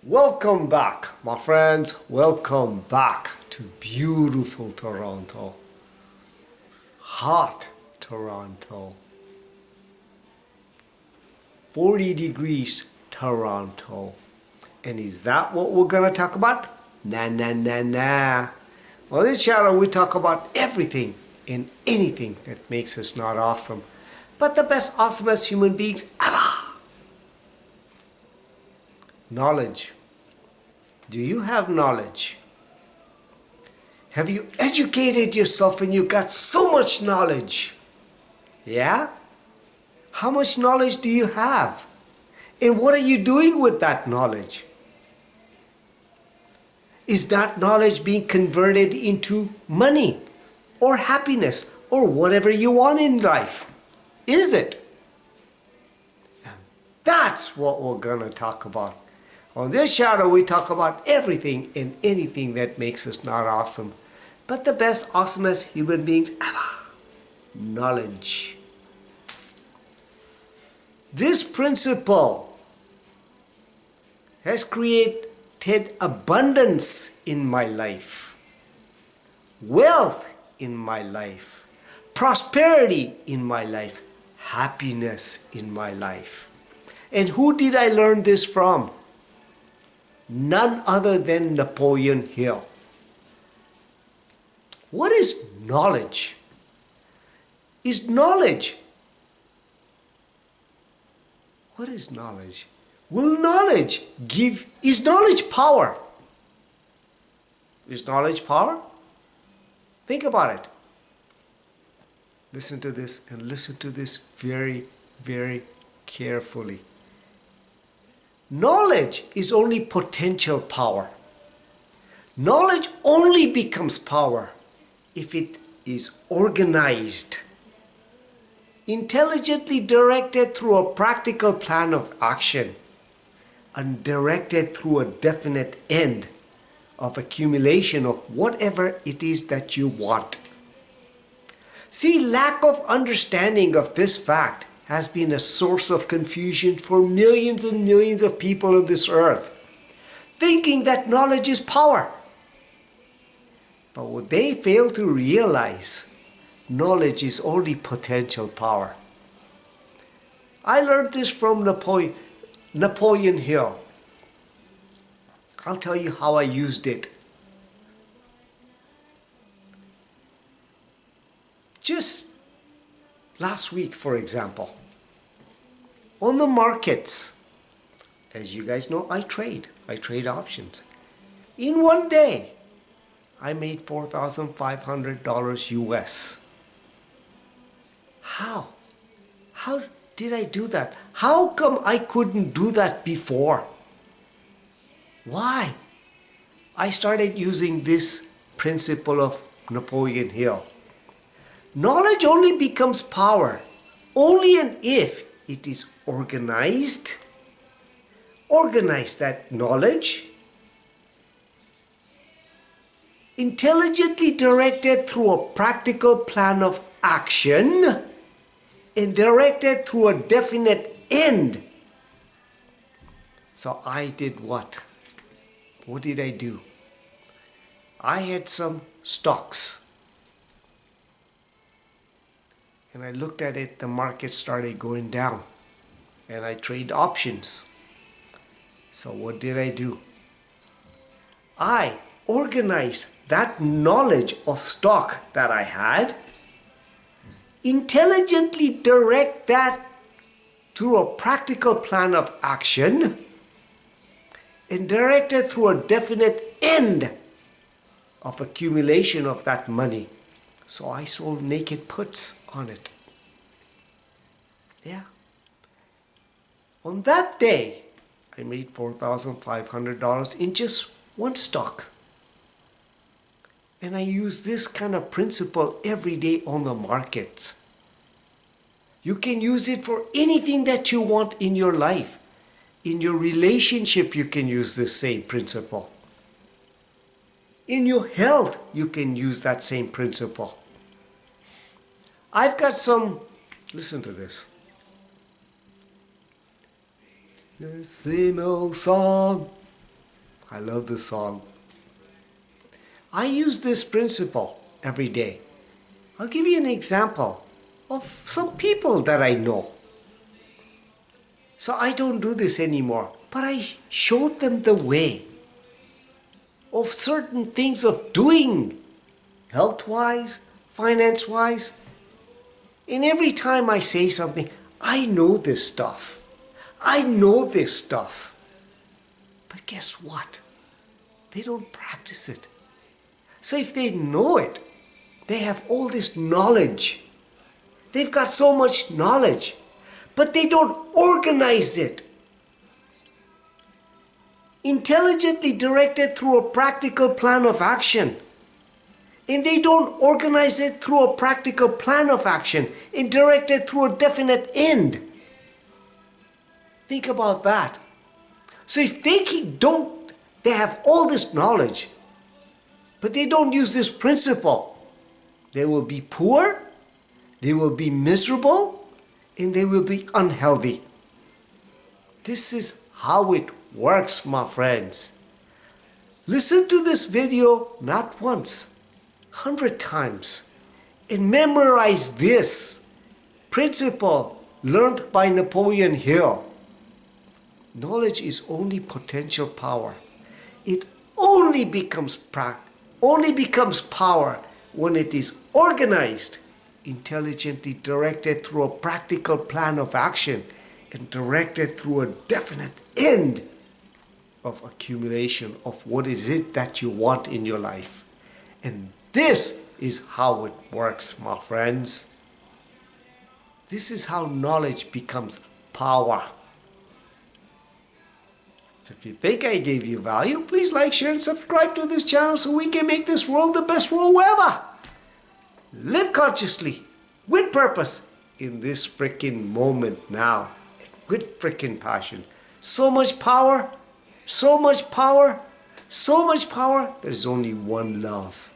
Welcome back, my friends. Welcome back to beautiful Toronto. Hot Toronto. 40 degrees Toronto. And is that what we're going to talk about? Nah, nah, nah, nah. On this channel, we talk about everything and anything that makes us not awesome, but the best awesomest human beings ever. Knowledge. Do you have knowledge? Have you educated yourself and you got so much knowledge? Yeah? How much knowledge do you have? And what are you doing with that knowledge? Is that knowledge being converted into money or happiness or whatever you want in life? Is it? And that's what we're going to talk about. On this channel, we talk about everything and anything that makes us not awesome, but the best, awesomest human beings ever. Knowledge. This principle has created abundance in my life, wealth in my life, prosperity in my life, happiness in my life. And who did I learn this from? None other than Napoleon Hill. What is knowledge? Is knowledge? What is knowledge? Will knowledge give? Is knowledge power? Is knowledge power? Think about it. Listen to this and listen to this very, very carefully. Knowledge is only potential power. Knowledge only becomes power if it is organized, intelligently directed through a practical plan of action, and directed through a definite end of accumulation of whatever it is that you want. See, lack of understanding of this fact has been a source of confusion for millions and millions of people on this earth, thinking that knowledge is power. But what they fail to realize, knowledge is only potential power. I learned this from Napoleon Hill. I'll tell you how I used it. Just last week, for example, on the markets, as you guys know, I trade options. In one day, I made $4,500 US. How? How did I do that? How come I couldn't do that before? Why? I started using this principle of Napoleon Hill. Knowledge only becomes power only and if it is organized. Organize that knowledge, intelligently directed through a practical plan of action, and directed through a definite end. So I did what? What did I do? I had some stocks. And I looked at it, the market started going down. And I trade options. So what did I do? I organized that knowledge of stock that I had, intelligently direct that through a practical plan of action, and direct it through a definite end of accumulation of that money. So I sold naked puts on it. Yeah. On that day, I made $4,500 in just one stock. And I use this kind of principle every day on the markets. You can use it for anything that you want in your life. In your relationship, you can use this same principle. In your health, you can use that same principle. I've got some, listen to this. The same old song, I love this song. I use this principle every day. I'll give you an example of some people that I know. So I don't do this anymore, but I showed them the way of certain things of doing, health-wise, finance-wise. And every time I say something, I know this stuff. I know this stuff. But guess what? They don't practice it. So if they know it, they have all this knowledge. They've got so much knowledge, but they don't organize it. Intelligently directed through a practical plan of action. And they don't organize it through a practical plan of action and direct it through a definite end. Think about that. So if they they have all this knowledge, but they don't use this principle, they will be poor, they will be miserable, and they will be unhealthy. This is how it works, my friends. Listen to this video not once, 100 times, and memorize this principle learned by Napoleon Hill. Knowledge is only potential power. It only becomes power when it is organized, intelligently directed through a practical plan of action, and directed through a definite end of accumulation of what is it that you want in your life. And this is how it works, my friends. This is how knowledge becomes power. So if you think I gave you value, please like, share, and subscribe to this channel so we can make this world the best world ever. Live consciously, with purpose, in this freaking moment now, with freaking passion. So much power, so much power, so much power. There's only one love.